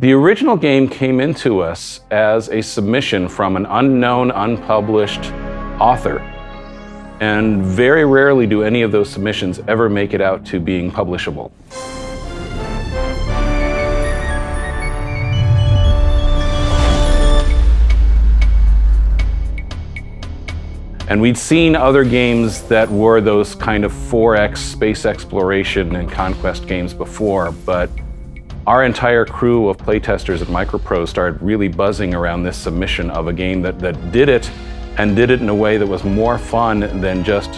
The original game came into us as a submission from an unknown, unpublished author. And very rarely do any of those submissions ever make it out to being publishable. And we'd seen other games that were those kind of 4X space exploration and conquest games before, but our entire crew of playtesters at Microprose started really buzzing around this submission of a game that did it, and did it in a way that was more fun than just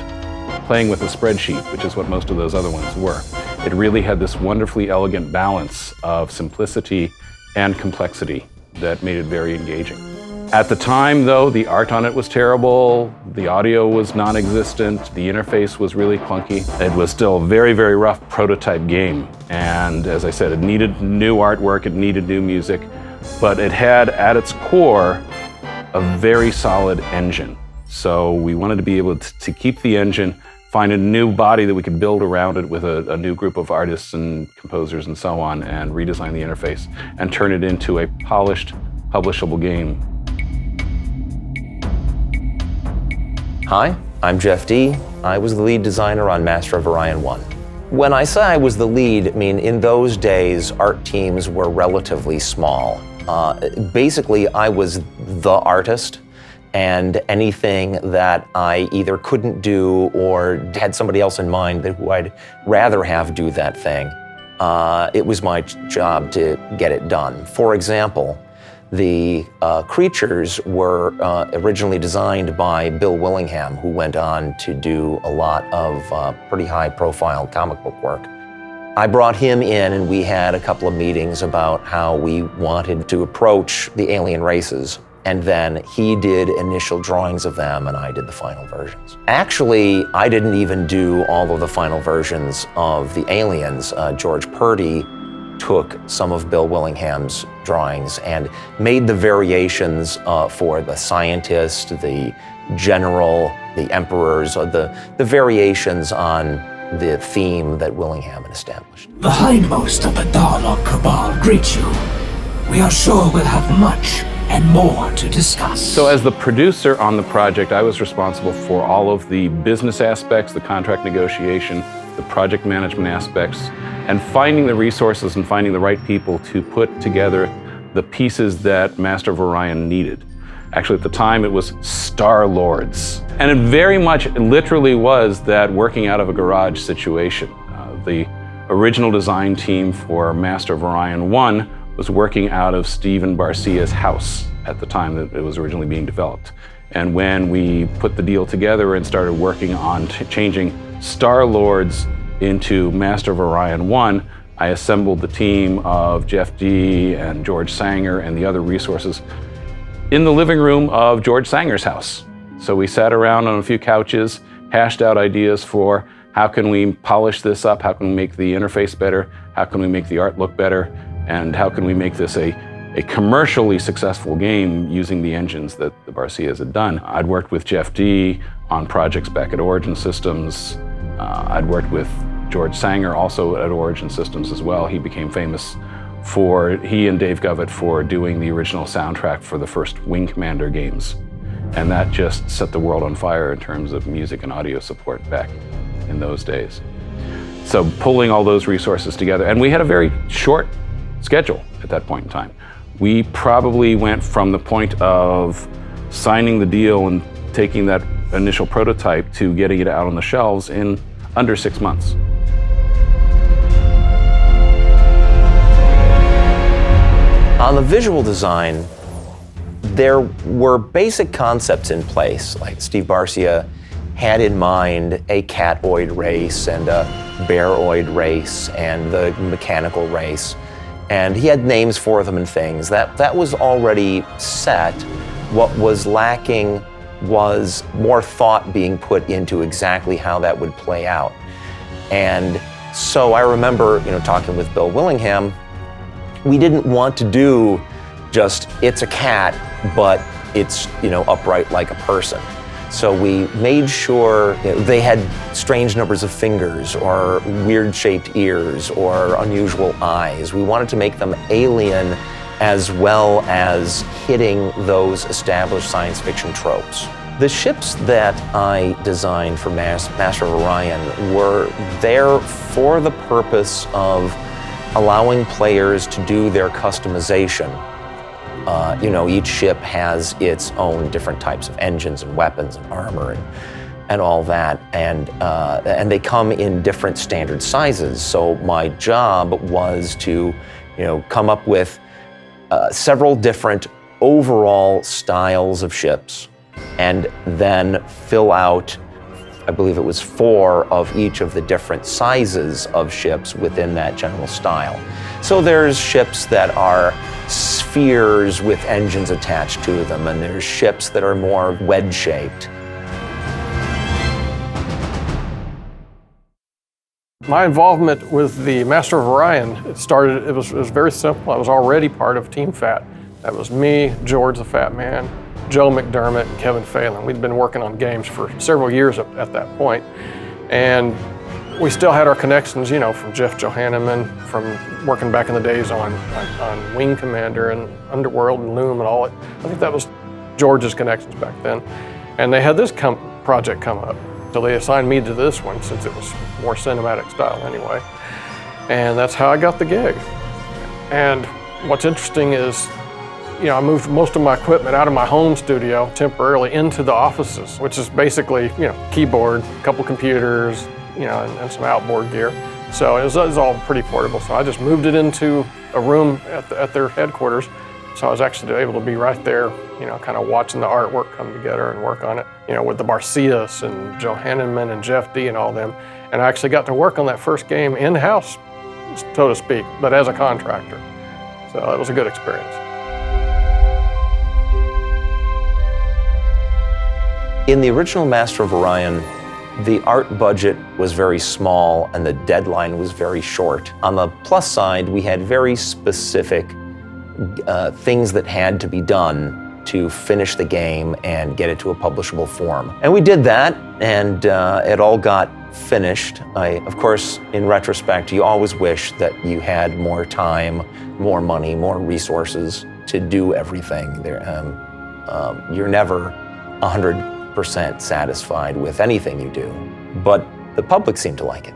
playing with a spreadsheet, which is what most of those other ones were. It really had this wonderfully elegant balance of simplicity and complexity that made it very engaging. At the time, though, the art on it was terrible, the audio was non-existent, the interface was really clunky. It was still a very, very rough prototype game. And as I said, it needed new artwork, it needed new music, but it had at its core a very solid engine. So we wanted to be able to keep the engine, find a new body that we could build around it with a new group of artists and composers and so on, and redesign the interface and turn it into a polished, publishable game. Hi, I'm Jeff D. I was the lead designer on Master of Orion 1. When I say I was the lead, I mean in those days art teams were relatively small. Basically, I was the artist, and anything that I either couldn't do or had somebody else in mind who I'd rather have do that thing, it was my job to get it done. For example, the creatures were originally designed by Bill Willingham, who went on to do a lot of pretty high-profile comic book work. I brought him in and we had a couple of meetings about how we wanted to approach the alien races. And then he did initial drawings of them and I did the final versions. Actually, I didn't even do all of the final versions of the aliens. George Purdy took some of Bill Willingham's drawings and made the variations for the scientist, the general, the emperors, the variations on the theme that Willingham had established. The hindmost of the Darlock Cabal greet you. We are sure we'll have much and more to discuss. So as the producer on the project, I was responsible for all of the business aspects, the contract negotiation, the project management aspects, and finding the resources and finding the right people to put together the pieces that Master of Orion needed. Actually, at the time, it was Star Lords. And it very much literally was that working out of a garage situation. The original design team for Master of Orion 1 was working out of Stephen Barcia's house at the time that it was originally being developed. And when we put the deal together and started working on changing Star Lords into Master of Orion 1, I assembled the team of Jeff D. and George Sanger and the other resources in the living room of George Sanger's house. So we sat around on a few couches, hashed out ideas for how can we polish this up, how can we make the interface better, how can we make the art look better, and how can we make this a commercially successful game using the engines that the Barcias had done. I'd worked with Jeff D. on projects back at Origin Systems. I'd worked with George Sanger also at Origin Systems as well. He became famous he and Dave Govett for doing the original soundtrack for the first Wing Commander games. And that just set the world on fire in terms of music and audio support back in those days. So pulling all those resources together, and we had a very short schedule at that point in time. We probably went from the point of signing the deal and taking that initial prototype to getting it out on the shelves in under 6 months. On the visual design, there were basic concepts in place, like Steve Barcia had in mind a catoid race and a bearoid race and the mechanical race. And he had names for them and things. That was already set. What was lacking was more thought being put into exactly how that would play out. And so I remember, talking with Bill Willingham, we didn't want to do just, it's a cat, but it's, upright like a person. So we made sure they had strange numbers of fingers or weird-shaped ears or unusual eyes. We wanted to make them alien as well as hitting those established science fiction tropes. The ships that I designed for Master of Orion were there for the purpose of allowing players to do their customization. Each ship has its own different types of engines and weapons and armor and all that, and they come in different standard sizes. So my job was to, come up with several different overall styles of ships, and then fill out, I believe it was 4 of each of the different sizes of ships within that general style. So there's ships that are spheres with engines attached to them, and there's ships that are more wedge-shaped. My involvement with the Master of Orion, it was very simple. I was already part of Team Fat. That was me, George the Fat Man, Joe McDermott, and Kevin Phelan. We'd been working on games for several years at that point. And we still had our connections, from Jeff Johanneman, from working back in the days on Wing Commander and Underworld and Loom and all it. I think that was George's connections back then. And they had this project come up. So they assigned me to this one since it was more cinematic style anyway. And that's how I got the gig. And what's interesting is, I moved most of my equipment out of my home studio temporarily into the offices, which is basically, keyboard, a couple computers, and some outboard gear. So it was all pretty portable. So I just moved it into a room at their headquarters. So I was actually able to be right there, kind of watching the artwork come together and work on it, with the Barcias and Joe Hanneman and Jeff D and all them. And I actually got to work on that first game in-house, so to speak, but as a contractor. So it was a good experience. In the original Master of Orion, the art budget was very small and the deadline was very short. On the plus side, we had very specific things that had to be done to finish the game and get it to a publishable form. And we did that, and it all got finished. Of course, in retrospect, you always wish that you had more time, more money, more resources to do everything. You're never 100% satisfied with anything you do, but the public seemed to like it.